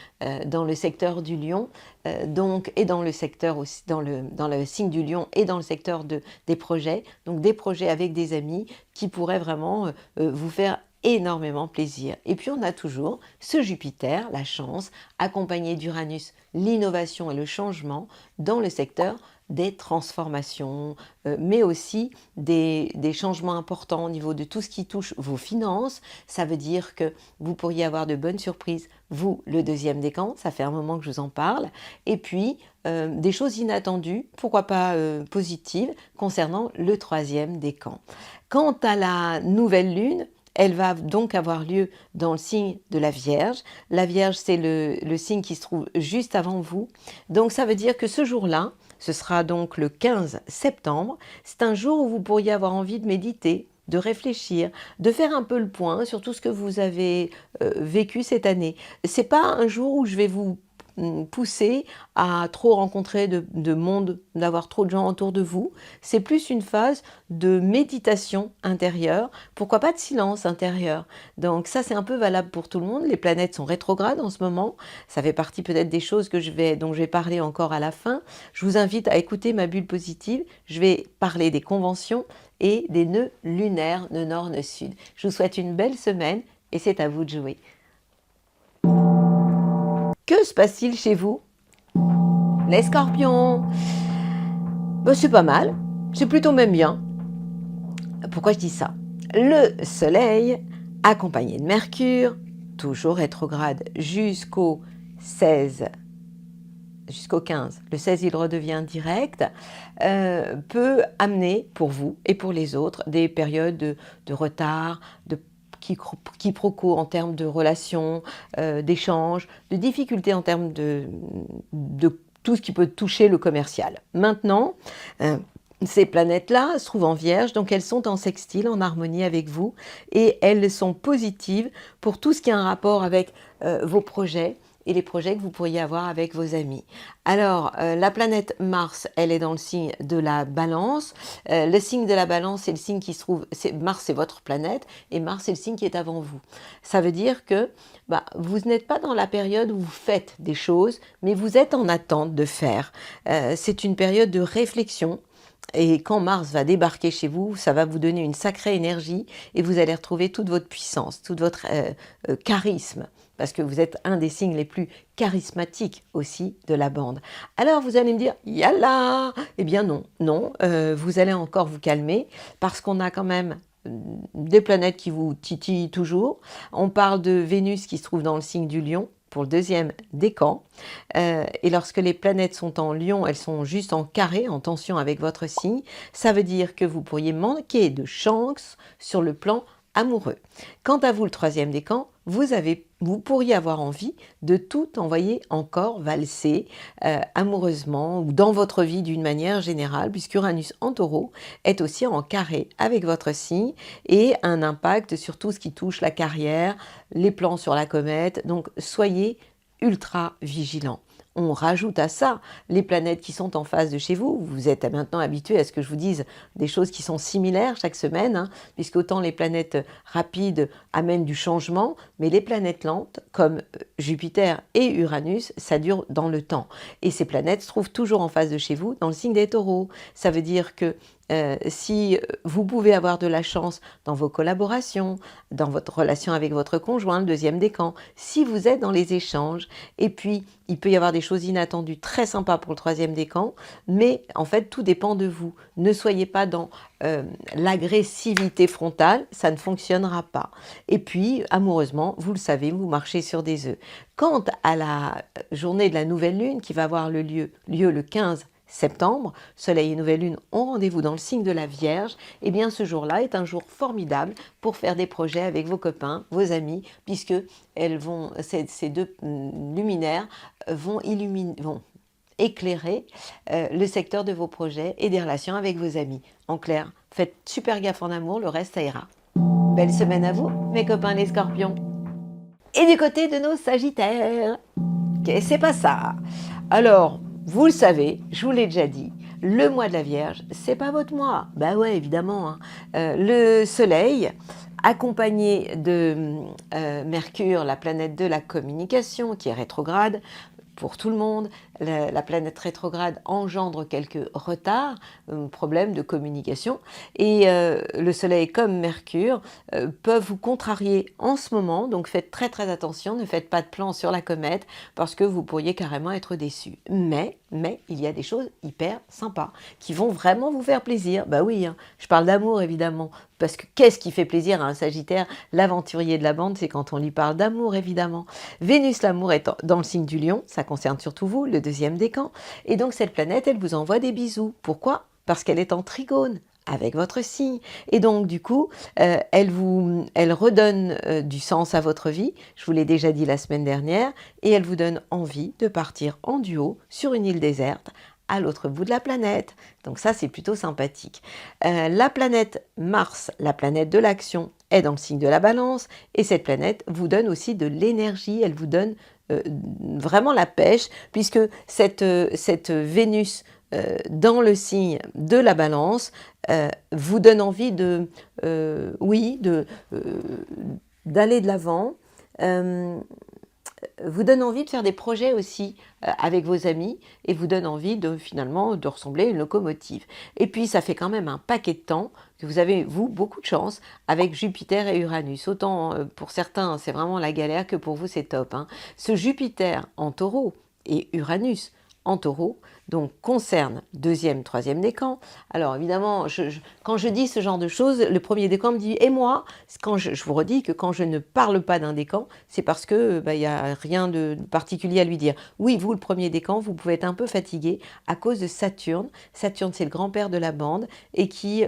Speaker 1: dans le secteur du Lion, et dans le secteur aussi, dans le signe du Lion et dans le secteur des projets. Donc des projets avec des amis qui pourraient vraiment vous faire énormément plaisir. Et puis on a toujours ce Jupiter, la chance, accompagné d'Uranus, l'innovation et le changement dans le secteur des transformations, mais aussi des changements importants au niveau de tout ce qui touche vos finances. Ça veut dire que vous pourriez avoir de bonnes surprises, vous, le deuxième décan, ça fait un moment que je vous en parle, et puis des choses inattendues, pourquoi pas positives, concernant le troisième décan. Quant à la nouvelle lune, elle va donc avoir lieu dans le signe de la Vierge. La Vierge, c'est le signe qui se trouve juste avant vous. Donc ça veut dire que ce jour-là, ce sera donc le 15 septembre, c'est un jour où vous pourriez avoir envie de méditer, de réfléchir, de faire un peu le point sur tout ce que vous avez vécu cette année. C'est pas un jour où je vais vous pousser à trop rencontrer de monde, d'avoir trop de gens autour de vous. C'est plus une phase de méditation intérieure, pourquoi pas de silence intérieur. Donc ça, c'est un peu valable pour tout le monde. Les planètes sont rétrogrades en ce moment. Ça fait partie peut-être des choses dont je vais parler encore à la fin. Je vous invite à écouter ma bulle positive. Je vais parler des conventions et des nœuds lunaires, nœud nord, nœud sud. Je vous souhaite une belle semaine et c'est à vous de jouer. Que se passe-t-il chez vous? Les scorpions, c'est pas mal, c'est plutôt même bien. Pourquoi je dis ça? Le soleil, accompagné de Mercure, toujours rétrograde jusqu'au 16, jusqu'au 15, le 16 il redevient direct, peut amener pour vous et pour les autres des périodes de retard, de quiproquos en termes de relations, d'échanges, de difficultés en termes de tout ce qui peut toucher le commercial. Maintenant, ces planètes-là se trouvent en Vierge, donc elles sont en sextile, en harmonie avec vous, et elles sont positives pour tout ce qui a un rapport avec vos projets et les projets que vous pourriez avoir avec vos amis. Alors, la planète Mars, elle est dans le signe de la Balance. Le signe de la Balance, c'est le signe qui se trouve, Mars c'est votre planète, et Mars c'est le signe qui est avant vous. Ça veut dire que vous n'êtes pas dans la période où vous faites des choses, mais vous êtes en attente de faire. C'est une période de réflexion. Et quand Mars va débarquer chez vous, ça va vous donner une sacrée énergie et vous allez retrouver toute votre puissance, tout votre charisme, parce que vous êtes un des signes les plus charismatiques aussi de la bande. Alors vous allez me dire, yalla! Eh bien non, non, vous allez encore vous calmer, parce qu'on a quand même des planètes qui vous titillent toujours. On parle de Vénus qui se trouve dans le signe du Lion, pour le deuxième décan. Et lorsque les planètes sont en Lion, elles sont juste en carré, en tension avec votre signe. Ça veut dire que vous pourriez manquer de chance sur le plan amoureux. Quant à vous, le troisième décan, vous pourriez avoir envie de tout envoyer encore valser amoureusement ou dans votre vie d'une manière générale, puisqu'Uranus en Taureau est aussi en carré avec votre signe et un impact sur tout ce qui touche la carrière, les plans sur la comète. Donc soyez ultra vigilants. On rajoute à ça les planètes qui sont en face de chez vous. Vous êtes maintenant habitué à ce que je vous dise des choses qui sont similaires chaque semaine, hein, puisque autant les planètes rapides amènent du changement, mais les planètes lentes, comme Jupiter et Uranus, ça dure dans le temps. Et ces planètes se trouvent toujours en face de chez vous, dans le signe des Taureaux. Ça veut dire que si vous pouvez avoir de la chance dans vos collaborations, dans votre relation avec votre conjoint, le deuxième décan, si vous êtes dans les échanges, et puis il peut y avoir des choses inattendues très sympas pour le troisième décan, mais en fait tout dépend de vous. Ne soyez pas dans l'agressivité frontale, ça ne fonctionnera pas. Et puis amoureusement, vous le savez, vous marchez sur des œufs. Quant à la journée de la nouvelle lune qui va avoir lieu le 15 septembre, Soleil et Nouvelle Lune ont rendez-vous dans le signe de la Vierge, et bien ce jour-là est un jour formidable pour faire des projets avec vos copains, vos amis, puisque ces deux luminaires vont éclairer le secteur de vos projets et des relations avec vos amis. En clair, faites super gaffe en amour, le reste ça ira. Belle semaine à vous, mes copains les Scorpions. Et du côté de nos Sagittaires, c'est pas ça. Alors, vous le savez, je vous l'ai déjà dit, le mois de la Vierge, c'est pas votre mois. Bah ouais, évidemment. Hein. Le Soleil, accompagné de Mercure, la planète de la communication, qui est rétrograde, pour tout le monde, la planète rétrograde engendre quelques retards, problèmes de communication, et le Soleil comme Mercure peuvent vous contrarier en ce moment, donc faites très très attention, ne faites pas de plan sur la comète, parce que vous pourriez carrément être déçu. Mais il y a des choses hyper sympas, qui vont vraiment vous faire plaisir. Bah oui, hein, je parle d'amour évidemment, parce que qu'est-ce qui fait plaisir à un Sagittaire? L'aventurier de la bande, c'est quand on lui parle d'amour évidemment. Vénus, l'amour est dans le signe du Lion, ça concerne surtout vous, le deuxième décan. Et donc cette planète, elle vous envoie des bisous. Pourquoi? Parce qu'elle est en trigone avec votre signe. Et donc du coup, elle redonne du sens à votre vie, je vous l'ai déjà dit la semaine dernière, et elle vous donne envie de partir en duo sur une île déserte à l'autre bout de la planète. Donc ça, c'est plutôt sympathique. La planète Mars, la planète de l'action, est dans le signe de la Balance, et cette planète vous donne aussi de l'énergie, elle vous donne vraiment la pêche, puisque cette Vénus dans le signe de la Balance vous donne envie d'aller de l'avant, vous donne envie de faire des projets aussi avec vos amis, et vous donne envie finalement de ressembler à une locomotive. Et puis ça fait quand même un paquet de temps que vous avez, vous, beaucoup de chance avec Jupiter et Uranus. Autant pour certains c'est vraiment la galère, que pour vous c'est top. Hein. Ce Jupiter en Taureau et Uranus en Taureau, donc concerne deuxième, troisième décan. Alors évidemment, quand je dis ce genre de choses, le premier décan me dit « et moi ?» Quand je vous redis que quand je ne parle pas d'un décan, c'est parce que y a rien de particulier à lui dire. Oui, vous, le premier décan, vous pouvez être un peu fatigué à cause de Saturne. Saturne, c'est le grand-père de la bande et qui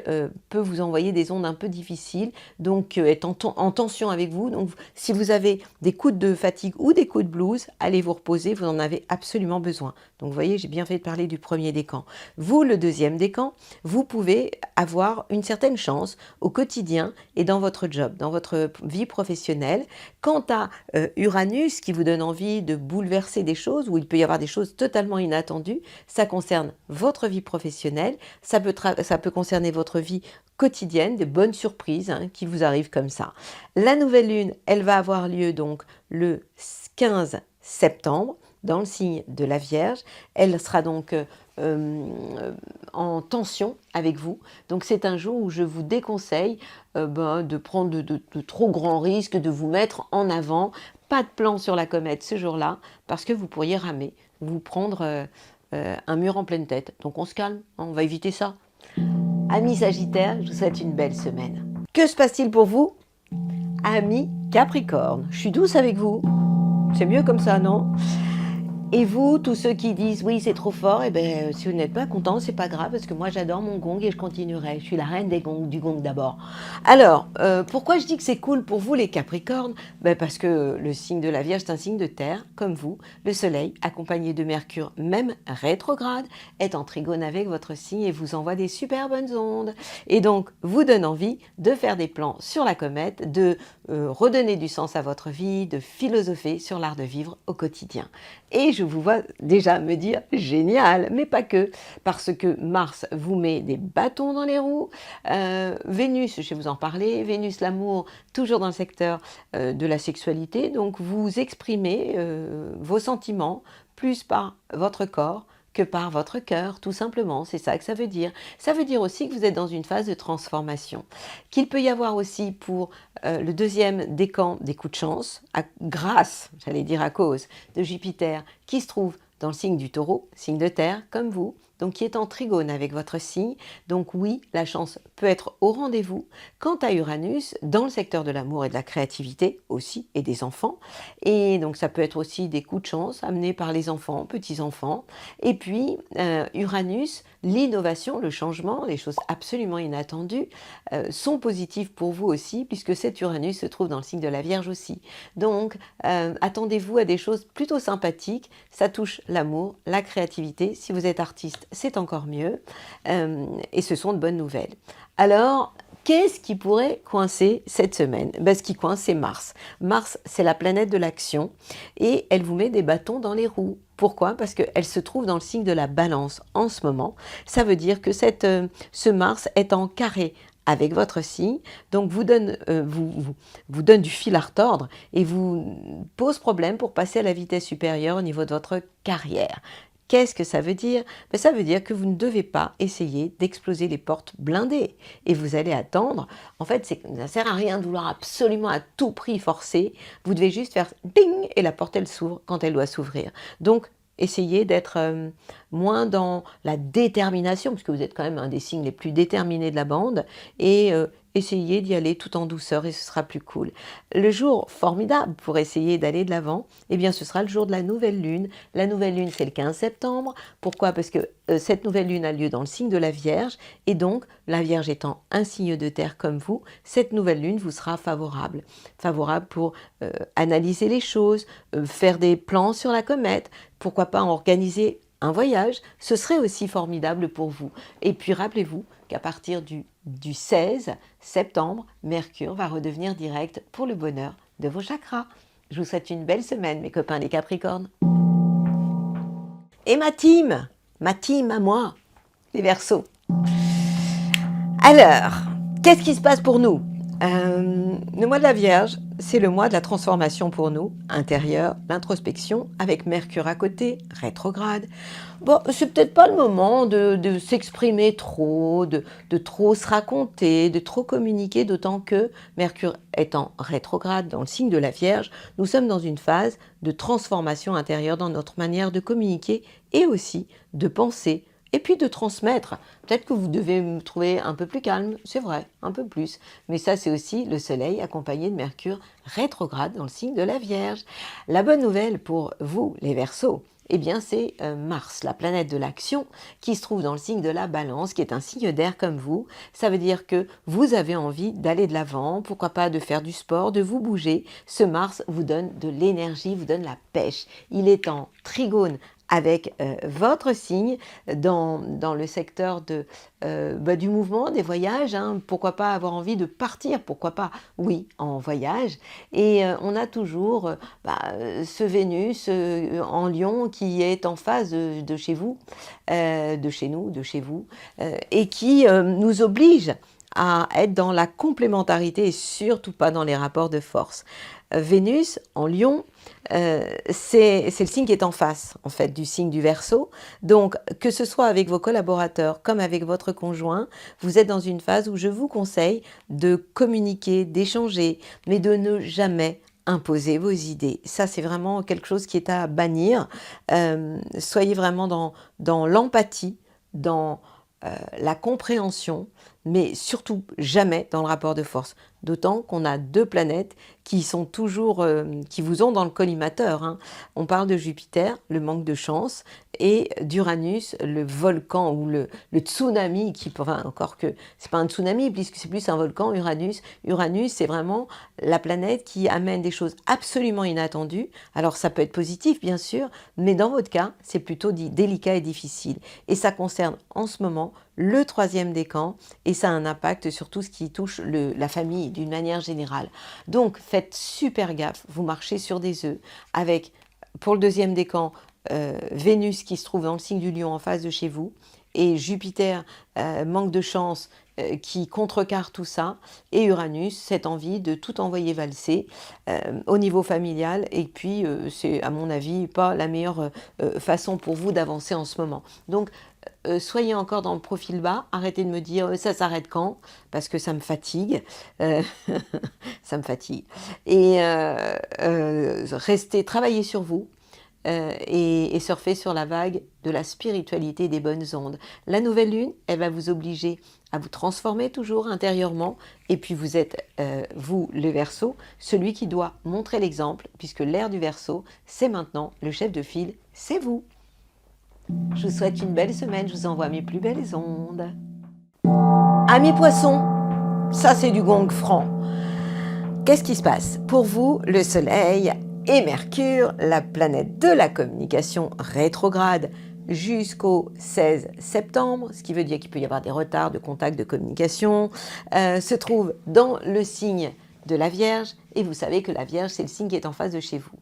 Speaker 1: peut vous envoyer des ondes un peu difficiles, donc est en tension avec vous. Donc si vous avez des coups de fatigue ou des coups de blues, allez vous reposer, vous en avez absolument besoin. Donc vous voyez, j'ai bien fait de parler du premier décan. Vous, le deuxième décan, vous pouvez avoir une certaine chance au quotidien et dans votre job, dans votre vie professionnelle. Quant à Uranus, qui vous donne envie de bouleverser des choses, où il peut y avoir des choses totalement inattendues, ça concerne votre vie professionnelle, ça peut concerner votre vie quotidienne, des bonnes surprises qui vous arrivent comme ça. La nouvelle lune, elle va avoir lieu donc le 15 septembre dans le signe de la Vierge. Elle sera donc en tension avec vous. Donc c'est un jour où je vous déconseille de prendre de trop grands risques, de vous mettre en avant. Pas de plan sur la comète ce jour-là, parce que vous pourriez ramer, vous prendre un mur en pleine tête. Donc on se calme, on va éviter ça. Amis Sagittaires, je vous souhaite une belle semaine. Que se passe-t-il pour vous? Amis Capricorne, je suis douce avec vous. C'est mieux comme ça, non? Et vous, tous ceux qui disent oui c'est trop fort, eh ben, si vous n'êtes pas content, c'est pas grave parce que moi j'adore mon gong et je continuerai. Je suis la reine des gongs, du gong d'abord. Alors, pourquoi je dis que c'est cool pour vous les Capricornes? Parce que le signe de la Vierge c'est un signe de terre, comme vous. Le Soleil, accompagné de Mercure, même rétrograde, est en trigone avec votre signe et vous envoie des super bonnes ondes. Et donc, vous donne envie de faire des plans sur la comète, de redonner du sens à votre vie, de philosopher sur l'art de vivre au quotidien. Et je vous vois déjà me dire génial, mais pas que, parce que Mars vous met des bâtons dans les roues, Vénus, je vais vous en parler, Vénus l'amour, toujours dans le secteur de la sexualité, donc vous exprimez vos sentiments plus par votre corps que par votre cœur, tout simplement, c'est ça que ça veut dire. Ça veut dire aussi que vous êtes dans une phase de transformation, qu'il peut y avoir aussi pour le deuxième décan des coups de chance, grâce, j'allais dire à cause, de Jupiter, qui se trouve dans le signe du Taureau, signe de terre, comme vous, donc qui est en trigone avec votre signe. Donc oui, la chance peut être au rendez-vous. Quant à Uranus, dans le secteur de l'amour et de la créativité aussi, et des enfants, et donc ça peut être aussi des coups de chance amenés par les enfants, petits-enfants. Et puis Uranus, l'innovation, le changement, les choses absolument inattendues sont positives pour vous aussi, puisque cet Uranus se trouve dans le signe de la Vierge aussi. Donc attendez-vous à des choses plutôt sympathiques, ça touche l'amour, la créativité. Si vous êtes artiste, c'est encore mieux. Et ce sont de bonnes nouvelles. Alors, qu'est-ce qui pourrait coincer cette semaine? Ce qui coince, c'est Mars. Mars, c'est la planète de l'action et elle vous met des bâtons dans les roues. Pourquoi? Parce qu'elle se trouve dans le signe de la Balance en ce moment. Ça veut dire que ce Mars est en carré avec votre signe, donc vous donne du fil à retordre et vous pose problème pour passer à la vitesse supérieure au niveau de votre carrière. Qu'est-ce que ça veut dire? Ça veut dire que vous ne devez pas essayer d'exploser les portes blindées et vous allez attendre. En fait, ça ne sert à rien de vouloir absolument à tout prix forcer. Vous devez juste faire ding et la porte elle s'ouvre quand elle doit s'ouvrir. Donc, essayez d'être moins dans la détermination, parce que vous êtes quand même un des signes les plus déterminés de la bande, et essayez d'y aller tout en douceur et ce sera plus cool. Le jour formidable pour essayer d'aller de l'avant, eh bien ce sera le jour de la nouvelle lune. La nouvelle lune, c'est le 15 septembre. Pourquoi? Parce que cette nouvelle lune a lieu dans le signe de la Vierge, et donc la Vierge étant un signe de terre comme vous, cette nouvelle lune vous sera favorable. Favorable pour analyser les choses, faire des plans sur la comète, pourquoi pas organiser un voyage, ce serait aussi formidable pour vous. Et puis rappelez-vous qu'à partir du 16 septembre, Mercure va redevenir direct pour le bonheur de vos chakras. Je vous souhaite une belle semaine, mes copains les Capricornes. Et ma team à moi, les Verseaux. Alors, qu'est-ce qui se passe pour nous? Le mois de la Vierge, c'est le mois de la transformation pour nous, intérieure, l'introspection, avec Mercure à côté, rétrograde. Bon, c'est peut-être pas le moment de s'exprimer trop, de trop se raconter, de trop communiquer, d'autant que Mercure étant rétrograde dans le signe de la Vierge, nous sommes dans une phase de transformation intérieure dans notre manière de communiquer et aussi de penser, et puis de transmettre. Peut-être que vous devez me trouver un peu plus calme, c'est vrai, un peu plus. Mais ça, c'est aussi le Soleil accompagné de Mercure rétrograde dans le signe de la Vierge. La bonne nouvelle pour vous, les Verseaux, eh bien c'est Mars, la planète de l'action, qui se trouve dans le signe de la Balance, qui est un signe d'air comme vous. Ça veut dire que vous avez envie d'aller de l'avant, pourquoi pas de faire du sport, de vous bouger. Ce Mars vous donne de l'énergie, vous donne la pêche. Il est en trigone avec votre signe dans le secteur du mouvement, des voyages. Hein. Pourquoi pas avoir envie de partir, pourquoi pas, oui, en voyage. Et on a toujours ce Vénus en Lion qui est en phase de chez vous, de chez nous, de chez vous, et qui nous oblige à être dans la complémentarité et surtout pas dans les rapports de force. Vénus en Lion, c'est le signe qui est en face en fait du signe du Verseau. Donc que ce soit avec vos collaborateurs comme avec votre conjoint, vous êtes dans une phase où je vous conseille de communiquer, d'échanger, mais de ne jamais imposer vos idées. Ça, c'est vraiment quelque chose qui est à bannir. Soyez vraiment dans l'empathie, dans la compréhension, mais surtout jamais dans le rapport de force. D'autant qu'on a deux planètes qui sont toujours, qui vous ont dans le collimateur. Hein. On parle de Jupiter, le manque de chance, et d'Uranus, le volcan ou le tsunami, enfin encore que c'est pas un tsunami puisque c'est plus un volcan. Uranus, c'est vraiment la planète qui amène des choses absolument inattendues. Alors ça peut être positif bien sûr, mais dans votre cas, c'est plutôt délicat et difficile. Et ça concerne en ce moment le 3e décan, et ça a un impact sur tout ce qui touche la famille d'une manière générale. Donc faites super gaffe, vous marchez sur des œufs, avec, pour le 2e décan, Vénus qui se trouve dans le signe du Lion en face de chez vous, et Jupiter, manque de chance, qui contrecarre tout ça, et Uranus, cette envie de tout envoyer valser au niveau familial, et puis c'est à mon avis pas la meilleure façon pour vous d'avancer en ce moment. Donc soyez encore dans le profil bas, arrêtez de me dire ça s'arrête quand, parce que ça me fatigue, ça me fatigue, et restez, travaillez sur vous, et surfer sur la vague de la spiritualité des bonnes ondes. La nouvelle lune, elle va vous obliger à vous transformer toujours intérieurement, et puis vous êtes, vous, le Verseau, celui qui doit montrer l'exemple, puisque l'ère du Verseau, c'est maintenant, le chef de file, c'est vous. Je vous souhaite une belle semaine, je vous envoie mes plus belles ondes. Amis poissons, ça c'est du gong franc. Qu'est-ce qui se passe? Pour vous, le Soleil et Mercure, la planète de la communication rétrograde, jusqu'au 16 septembre, ce qui veut dire qu'il peut y avoir des retards de contact de communication, se trouve dans le signe de la Vierge, et vous savez que la Vierge, c'est le signe qui est en face de chez vous.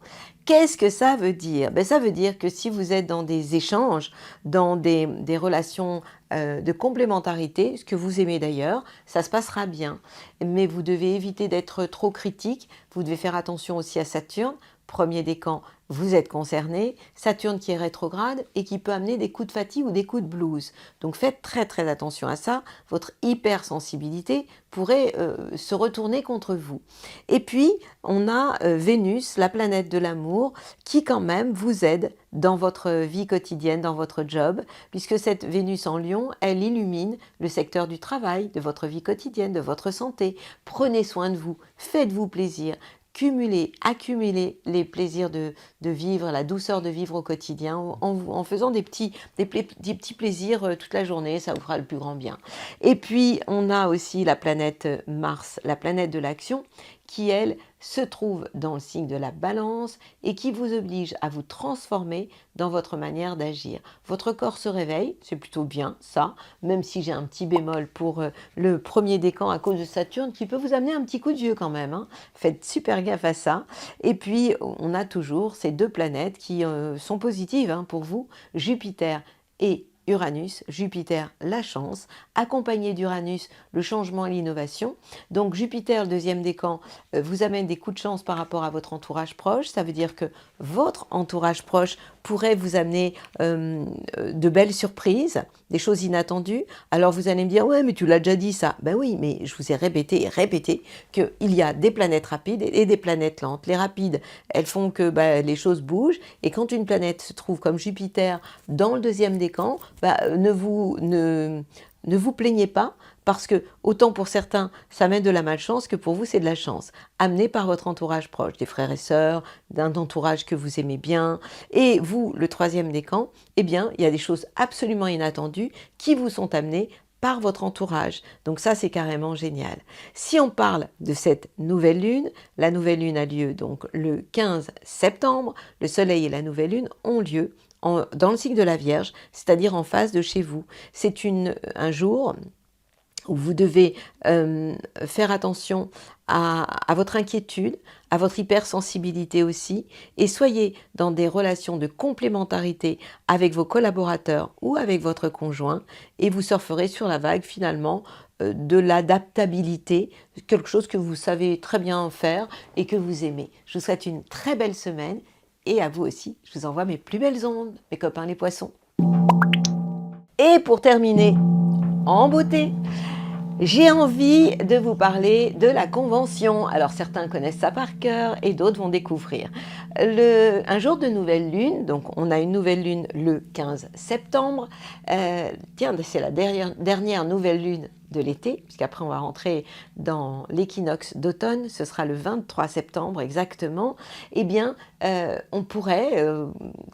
Speaker 1: Qu'est-ce que ça veut dire? Ça veut dire que si vous êtes dans des échanges, dans des relations de complémentarité, ce que vous aimez d'ailleurs, ça se passera bien. Mais vous devez éviter d'être trop critique, vous devez faire attention aussi à Saturne, 1er décan, vous êtes concerné, Saturne qui est rétrograde et qui peut amener des coups de fatigue ou des coups de blues. Donc faites très très attention à ça, votre hypersensibilité pourrait se retourner contre vous. Et puis on a Vénus, la planète de l'amour, qui quand même vous aide dans votre vie quotidienne, dans votre job, puisque cette Vénus en Lion, elle illumine le secteur du travail, de votre vie quotidienne, de votre santé. Prenez soin de vous, faites-vous plaisir. Accumuler les plaisirs de vivre, la douceur de vivre au quotidien, en faisant des petits plaisirs toute la journée, ça vous fera le plus grand bien. Et puis, on a aussi la planète Mars, la planète de l'action, qui, elle, se trouve dans le signe de la Balance et qui vous oblige à vous transformer dans votre manière d'agir. Votre corps se réveille, c'est plutôt bien ça, même si j'ai un petit bémol pour le 1er décan à cause de Saturne qui peut vous amener un petit coup de vieux quand même. Hein. Faites super gaffe à ça. Et puis, on a toujours ces deux planètes qui sont positives pour vous, Jupiter et Uranus, Jupiter, la chance, accompagné d'Uranus, le changement et l'innovation. Donc Jupiter, le 2e décan, vous amène des coups de chance par rapport à votre entourage proche. Ça veut dire que votre entourage proche pourrait vous amener de belles surprises, des choses inattendues. Alors vous allez me dire, ouais, mais tu l'as déjà dit ça. Ben oui, mais je vous ai répété et répété qu'il y a des planètes rapides et des planètes lentes. Les rapides, elles font que les choses bougent. Et quand une planète se trouve comme Jupiter dans le 2e décan, ne vous plaignez pas, parce que autant pour certains ça mène de la malchance que pour vous c'est de la chance, amené par votre entourage proche, des frères et sœurs, d'un entourage que vous aimez bien. Et vous, le 3e décan, eh bien il y a des choses absolument inattendues qui vous sont amenées par votre entourage. Donc ça, c'est carrément génial. Si on parle de cette nouvelle lune, la nouvelle lune a lieu donc le 15 septembre, le soleil et la nouvelle lune ont lieu dans le signe de la Vierge, c'est-à-dire en face de chez vous. C'est un jour où vous devez faire attention à votre inquiétude, à votre hypersensibilité aussi, et soyez dans des relations de complémentarité avec vos collaborateurs ou avec votre conjoint, et vous surferez sur la vague finalement de l'adaptabilité, quelque chose que vous savez très bien faire et que vous aimez. Je vous souhaite une très belle semaine, et à vous aussi, je vous envoie mes plus belles ondes, mes copains les poissons. Et pour terminer, en beauté, j'ai envie de vous parler de la Convention. Alors certains connaissent ça par cœur et d'autres vont découvrir. Un jour de nouvelle lune, donc on a une nouvelle lune le 15 septembre. Tiens, c'est la dernière nouvelle lune de l'été, puisqu'après on va rentrer dans l'équinoxe d'automne, ce sera le 23 septembre exactement. Eh bien, on pourrait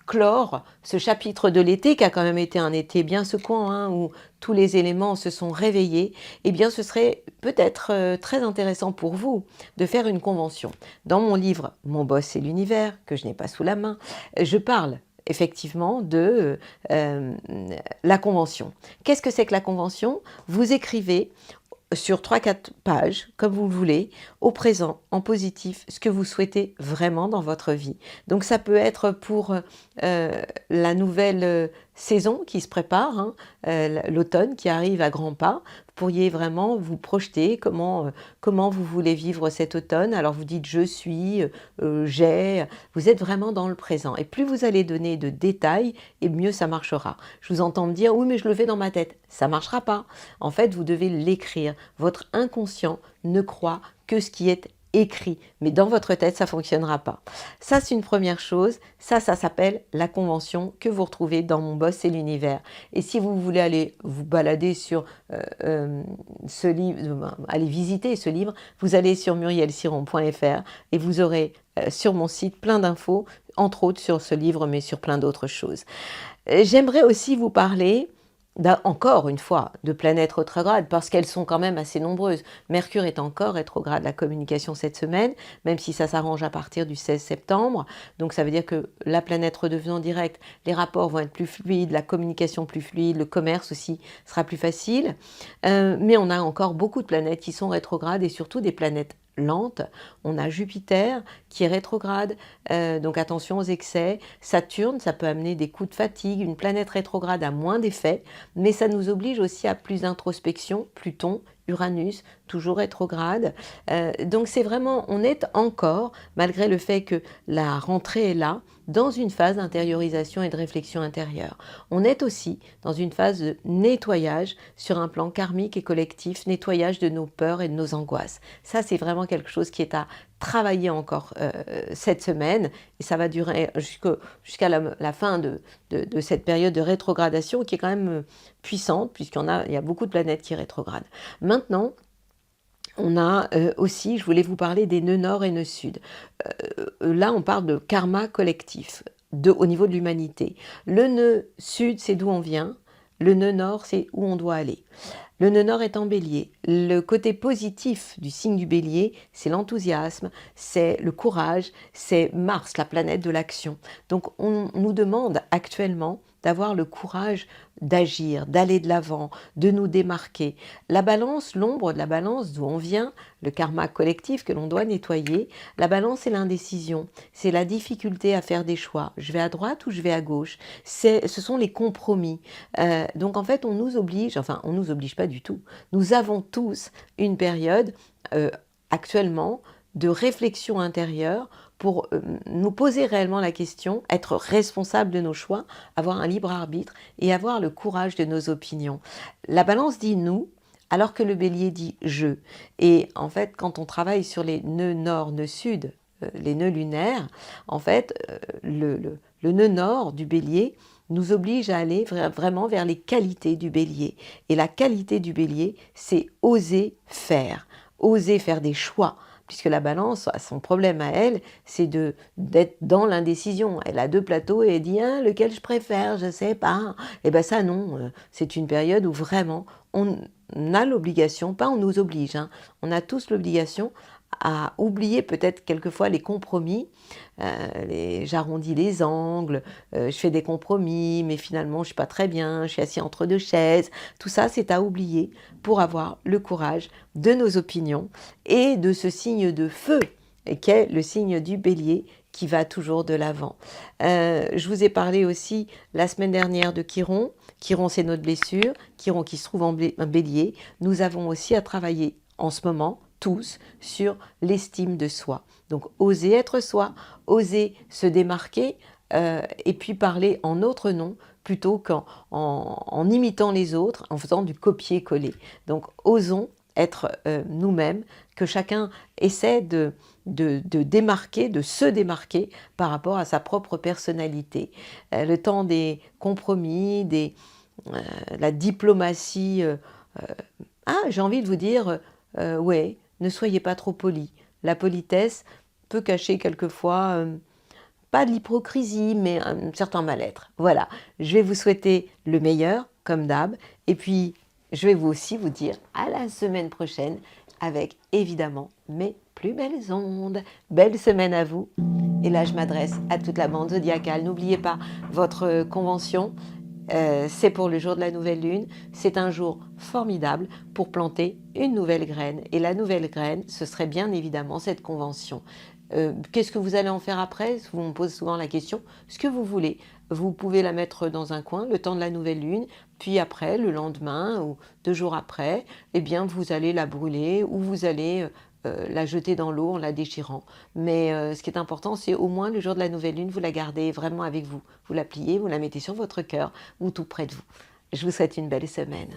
Speaker 1: clore ce chapitre de l'été, qui a quand même été un été bien secouant, hein, où tous les éléments se sont réveillés. Eh bien, ce serait peut-être très intéressant pour vous de faire une convention. Dans mon livre « Mon boss et l'univers », que je n'ai pas sous la main, je parle effectivement de la convention. Qu'est-ce que c'est que la convention? Vous écrivez sur 3-4 pages, comme vous le voulez, au présent, en positif, ce que vous souhaitez vraiment dans votre vie. Donc ça peut être pour la nouvelle saison qui se prépare, hein, l'automne qui arrive à grands pas. Vous pourriez vraiment vous projeter comment vous voulez vivre cet automne. Alors vous dites je suis, j'ai, vous êtes vraiment dans le présent. Et plus vous allez donner de détails, et mieux ça marchera. Je vous entends me dire oui mais je le fais dans ma tête. Ça ne marchera pas. En fait vous devez l'écrire. Votre inconscient ne croit que ce qui est écrit, mais dans votre tête, ça ne fonctionnera pas. Ça, c'est une première chose. Ça s'appelle la convention que vous retrouvez dans Mon boss et l'univers. Et si vous voulez aller vous balader sur ce livre, aller visiter ce livre, vous allez sur murielsiron.fr et vous aurez sur mon site plein d'infos, entre autres sur ce livre, mais sur plein d'autres choses. J'aimerais aussi vous parler encore une fois, de planètes rétrogrades, parce qu'elles sont quand même assez nombreuses. Mercure est encore rétrograde, la communication cette semaine, même si ça s'arrange à partir du 16 septembre. Donc ça veut dire que la planète redevenant directe, les rapports vont être plus fluides, la communication plus fluide, le commerce aussi sera plus facile. Mais on a encore beaucoup de planètes qui sont rétrogrades et surtout des planètes lente. On a Jupiter qui est rétrograde, donc attention aux excès. Saturne, ça peut amener des coups de fatigue. Une planète rétrograde a moins d'effets, mais ça nous oblige aussi à plus d'introspection. Pluton, Uranus, toujours rétrograde. Donc c'est vraiment, on est encore, malgré le fait que la rentrée est là, dans une phase d'intériorisation et de réflexion intérieure. On est aussi dans une phase de nettoyage sur un plan karmique et collectif, nettoyage de nos peurs et de nos angoisses. Ça, c'est vraiment quelque chose qui est à travailler encore cette semaine et ça va durer jusqu'à la fin de cette période de rétrogradation qui est quand même puissante puisqu'il y a beaucoup de planètes qui rétrogradent. Maintenant, on a aussi, je voulais vous parler des nœuds nord et nœuds sud. Là, on parle de karma collectif au niveau de l'humanité. Le nœud sud, c'est d'où on vient. Le nœud nord, c'est où on doit aller. Le nœud nord est en bélier. Le côté positif du signe du bélier, c'est l'enthousiasme, c'est le courage, c'est Mars, la planète de l'action. Donc on nous demande actuellement d'avoir le courage d'agir, d'aller de l'avant, de nous démarquer. La balance, l'ombre de la balance d'où on vient, le karma collectif que l'on doit nettoyer, la balance c'est l'indécision, c'est la difficulté à faire des choix. Je vais à droite ou je vais à gauche. Ce sont les compromis. Donc en fait on nous oblige pas du tout. Nous avons tous une période actuellement de réflexion intérieure pour nous poser réellement la question, être responsable de nos choix, avoir un libre arbitre et avoir le courage de nos opinions. La balance dit nous, alors que le bélier dit je. Et en fait, quand on travaille sur les nœuds nord, nœuds sud, les nœuds lunaires, en fait, le nœud nord du bélier nous oblige à aller vraiment vers les qualités du bélier. Et la qualité du bélier, c'est oser faire des choix. Puisque la balance, son problème à elle, c'est d'être dans l'indécision. Elle a 2 plateaux et elle dit « lequel je préfère, je ne sais pas ». Et bien ça non, c'est une période où vraiment on a l'obligation, pas on nous oblige, on a tous l'obligation à oublier peut-être quelquefois les compromis. J'arrondis les angles, je fais des compromis, mais finalement je ne suis pas très bien, je suis assis entre deux chaises. Tout ça, c'est à oublier pour avoir le courage de nos opinions et de ce signe de feu qu'est le signe du bélier qui va toujours de l'avant. Je vous ai parlé aussi la semaine dernière de Chiron. Chiron, c'est notre blessure. Chiron qui se trouve en bélier. Nous avons aussi à travailler en ce moment, tous, sur l'estime de soi. Donc, oser être soi, oser se démarquer et puis parler en notre nom plutôt qu'en imitant les autres, en faisant du copier-coller. Donc, osons être nous-mêmes, que chacun essaie de démarquer, de se démarquer par rapport à sa propre personnalité. Le temps des compromis, la diplomatie. J'ai envie de vous dire, ouais, ne soyez pas trop poli. La politesse peut cacher quelquefois, pas de l'hypocrisie, mais un certain mal-être. Voilà, je vais vous souhaiter le meilleur, comme d'hab, et puis je vais vous aussi vous dire à la semaine prochaine, avec évidemment mes plus belles ondes. Belle semaine à vous. Et là, je m'adresse à toute la bande zodiacale. N'oubliez pas votre convention. C'est pour le jour de la nouvelle lune. C'est un jour formidable pour planter une nouvelle graine. Et la nouvelle graine, ce serait bien évidemment cette convention. Qu'est-ce que vous allez en faire après? On me pose souvent la question. Ce que vous voulez. Vous pouvez la mettre dans un coin le temps de la nouvelle lune, puis après, le lendemain ou 2 jours après, eh bien, vous allez la brûler ou vous allez la jeter dans l'eau en la déchirant. Mais ce qui est important, c'est au moins le jour de la nouvelle lune, vous la gardez vraiment avec vous. Vous la pliez, vous la mettez sur votre cœur ou tout près de vous. Je vous souhaite une belle semaine.